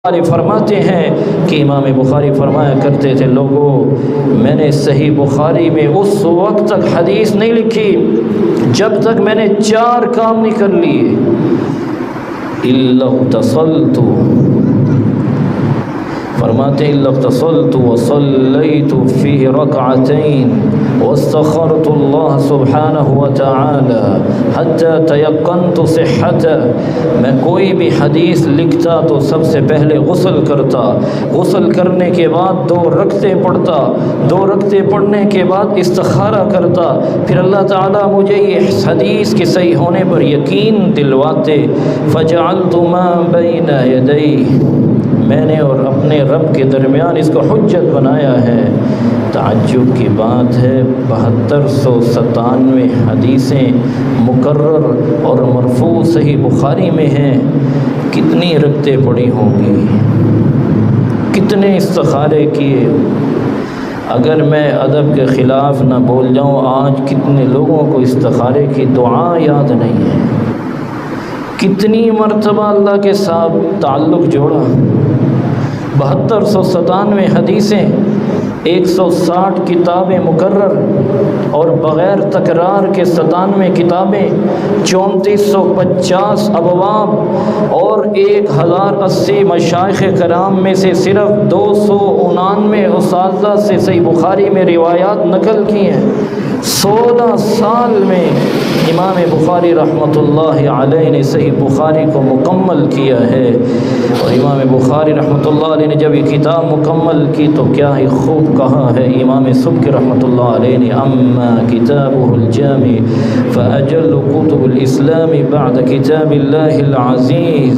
فرماتے ہیں کہ امام بخاری فرمایا کرتے تھے، لوگوں میں نے صحیح بخاری میں اس وقت تک حدیث نہیں لکھی جب تک میں نے 4 کام نہیں کر لیے۔ الا اغتسلت، فرماتے ہیں الا اغتسلت وصلیت فیہ رکعتین واستخرت اللہ سبحانہ وتعالی حتی تیقنت صحتہ، میں کوئی بھی حدیث لکھتا تو سب سے پہلے غسل کرتا، غسل کرنے کے بعد 2 رکعتیں پڑھتا، 2 رکعتیں پڑھنے کے بعد استخارہ کرتا، پھر اللہ تعالیٰ مجھے یہ حدیث کے صحیح ہونے پر یقین دلواتے۔ فجعلت ما بین یدی، میں نے اور اپنے رب کے درمیان اس کو حجت بنایا ہے۔ تعجب کی بات ہے 7297 حدیثیں مکرر اور مرفوع صحیح بخاری میں ہیں، کتنی رکعتیں پڑھی ہوں گی، کتنے استخارے کیے۔ اگر میں ادب کے خلاف نہ بول جاؤں، آج کتنے لوگوں کو استخارے کی دعا یاد نہیں ہے، کتنی مرتبہ اللہ کے ساتھ تعلق جوڑا۔ 7297 حدیثیں، 160 کتابیں مکرر اور بغیر تکرار کے 97 کتابیں، 3450 ابواب اور 1080 مشائخ کرام میں سے صرف 299 اساتذہ سے صحیح بخاری میں روایات نقل کی ہیں۔ 16 سال میں امام بخاری رحمۃ اللہ علیہ نے صحیح بخاری کو مکمل کیا ہے، اور امام بخاری رحمۃ اللہ علیہ نے جب یہ کتاب مکمل کی تو کیا ہی خوب کہا ہے امام سبکی رحمۃ اللہ علیہ نے، اما کتابہ الجامع فاجل کتب الاسلام بعد کتاب اللہ العزیز۔